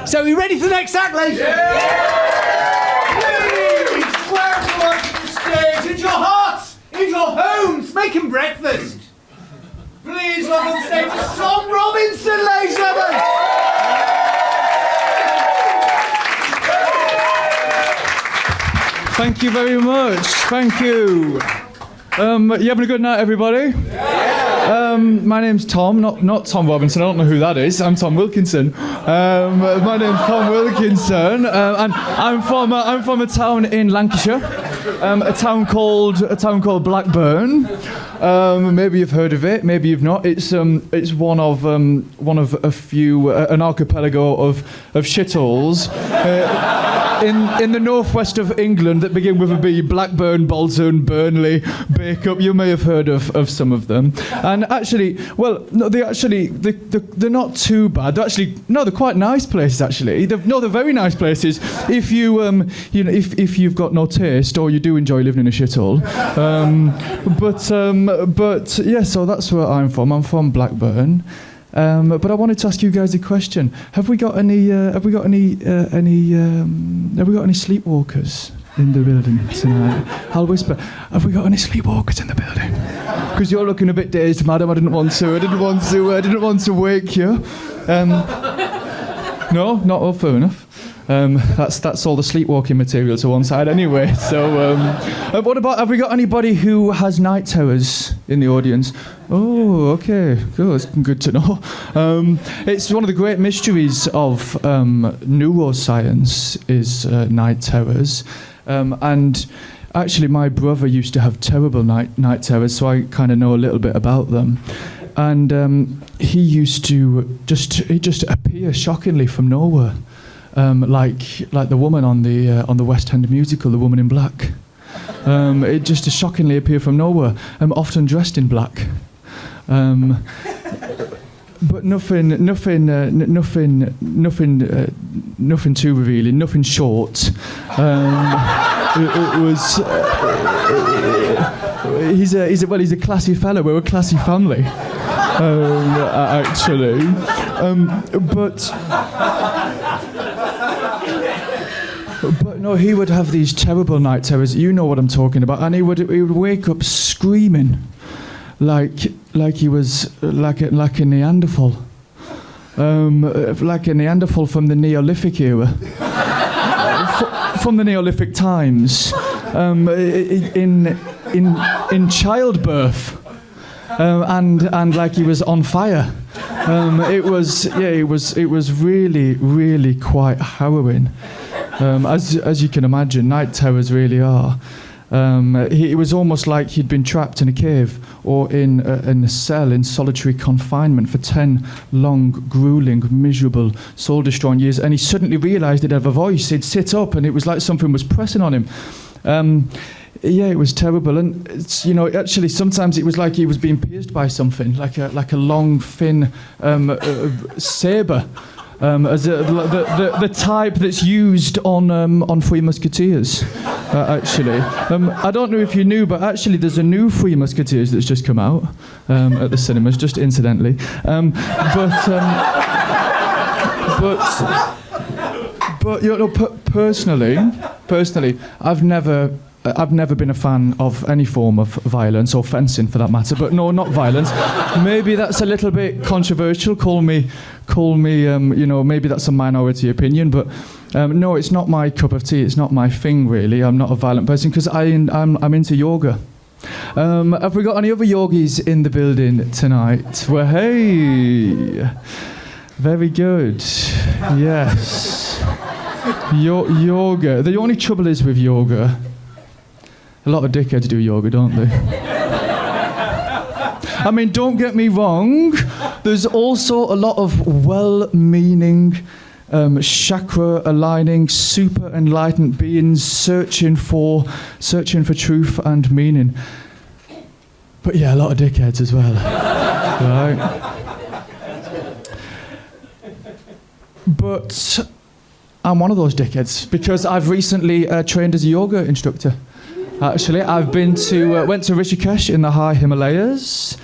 So are you ready for the next act, ladies? Please, welcome onto the stage, in your hearts, in your homes, making breakfast. Please welcome on stage Tom Robinson, ladies and gentlemen. Thank you very much. Thank you. You having a good night, everybody? My name's Tom, not Tom Robinson. I don't know who that is. I'm Tom Wilkinson. My name's Tom Wilkinson, and I'm from a town in Lancashire, a town called Blackburn. Maybe you've heard of it, maybe you've not. It's one of a few an archipelago of shitholes. In the northwest of England that begin with a B: Blackburn, Bolton, Burnley, Bacup. You may have heard of some of them. And actually, well, no, they're not too bad. They're quite nice places actually. They're very nice places if you if you've got no taste or you do enjoy living in a shithole. But yeah, so that's where I'm from. I'm from Blackburn. But I wanted to ask you guys a question. Have we got any sleepwalkers in the building tonight? I'll whisper. Have we got any sleepwalkers in the building? Because you're looking a bit dazed, madam. I didn't want to wake you. No, not all fair enough. That's all the sleepwalking material to one side anyway. So, what about, have we got anybody who has night terrors in the audience? Oh, okay, good to know. It's one of the great mysteries of neuroscience is night terrors, and actually my brother used to have terrible night terrors, so I kind of know a little bit about them. And he used to just appear shockingly from nowhere. Like the woman on the West End musical, The Woman in Black. It just shockingly appeared from nowhere. Often dressed in black, but nothing too revealing. Nothing short. It was. He's a classy fella. We're a classy family, actually, but no, he would have these terrible night terrors. You know what I'm talking about. And he would wake up screaming, like he was like a Neanderthal, like a Neanderthal from the Neolithic era, from the Neolithic times, in childbirth, and like he was on fire. It was really quite harrowing. As you can imagine, night terrors really are. It was almost like he'd been trapped in a cave or in a cell in solitary confinement for 10 long, grueling, miserable, soul-destroying years, and he suddenly realised he'd have a voice. He'd sit up, and it was like something was pressing on him. Yeah, it was terrible, and actually sometimes it was like he was being pierced by something, like a long, thin sabre. As the type that's used on Three Musketeers, actually. I don't know if you knew, but actually there's a new Three Musketeers that's just come out at the cinemas, just incidentally. Personally, I've never been a fan of any form of violence or fencing for that matter, but no, not violence. Maybe that's a little bit controversial. Call me, maybe that's a minority opinion, but no, it's not my cup of tea. It's not my thing, really. I'm not a violent person because I'm into yoga. Have we got any other yogis in the building tonight? Well, hey, very good. Yes, yoga. The only trouble is with yoga, a lot of dickheads do yoga, don't they? I mean, don't get me wrong. There's also a lot of well-meaning, chakra-aligning, super enlightened beings searching for truth and meaning. But yeah, a lot of dickheads as well, right? But I'm one of those dickheads because I've recently trained as a yoga instructor. Actually, I've went to Rishikesh in the high Himalayas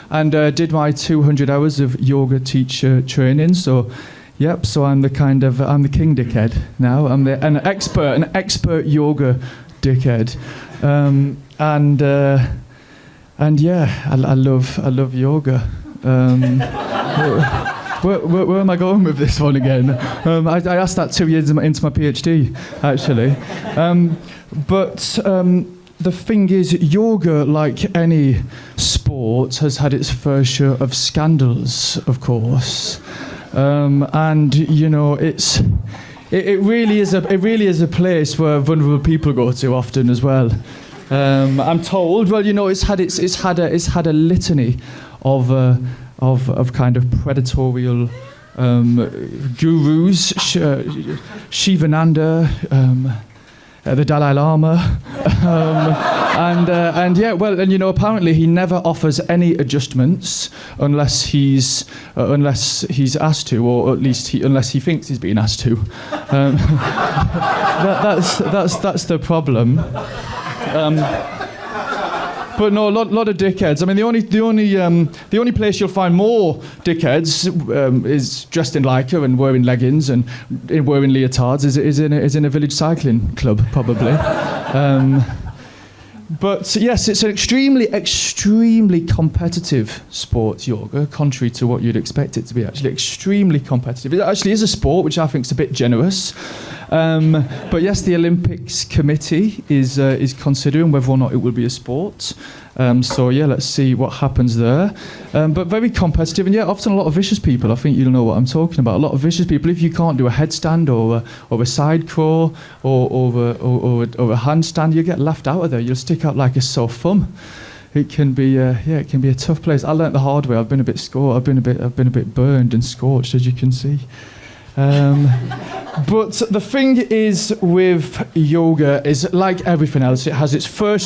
and did my 200 hours of yoga teacher training. So, Yep. So I'm the king dickhead now. I'm an expert yoga dickhead, and yeah, I love yoga. Where am I going with this one again? I asked that 2 years into my PhD, actually. But the thing is, yoga, like any sport, has had its fair share of scandals, of course. And you know, it really is a place where vulnerable people go to often as well. I'm told. Well, you know, it's had a litany of kind of predatorial gurus, Shivananda, the Dalai Lama, and yeah, well, and you know, apparently he never offers any adjustments unless he's asked to, or at least unless he thinks he's being asked to. That's the problem. But no, a lot of dickheads. I mean, the only place you'll find more dickheads is dressed in lycra and wearing leggings and wearing leotards is in a village cycling club, probably. But yes, it's an extremely competitive sport, yoga, contrary to what you'd expect it to be. Actually, extremely competitive. It actually is a sport, which I think is a bit generous. But yes, the Olympics Committee is considering whether or not it will be a sport. So yeah, let's see what happens there. But very competitive, and yeah, often a lot of vicious people. I think you'll know what I'm talking about. A lot of vicious people. If you can't do a headstand or a side crawl or a handstand, you get laughed out of there. You'll stick out like a sore thumb. It can be it can be a tough place. I learnt the hard way. I've been a bit burned and scorched, as you can see. But the thing is with yoga is, like everything else, it has its fair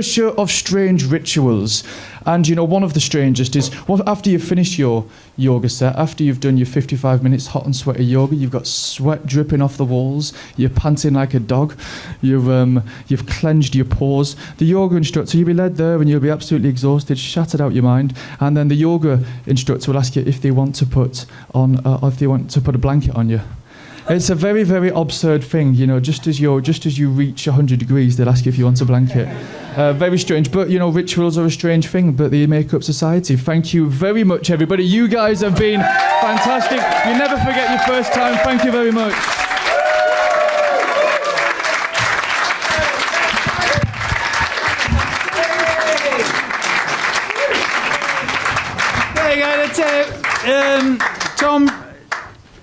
share of strange rituals. And you know, one of the strangest is after you've finished your yoga set, after you've done your 55 minutes hot and sweaty yoga, you've got sweat dripping off the walls, you're panting like a dog, you've clenched your paws. The yoga instructor, you'll be led there and you'll be absolutely exhausted, shattered out your mind, and then the yoga instructor will ask you if they want to put a blanket on you. It's a very, very absurd thing, you know. Just as you reach 100 degrees, they'll ask you if you want a blanket. Very strange, but you know, rituals are a strange thing, but they make up society. Thank you very much, everybody. You guys have been fantastic. You never forget your first time. Thank you very much. There you go. That's Tom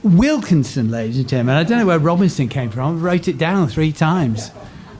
Wilkinson, ladies and gentlemen. I don't know where Robinson came from. I wrote it down 3 times.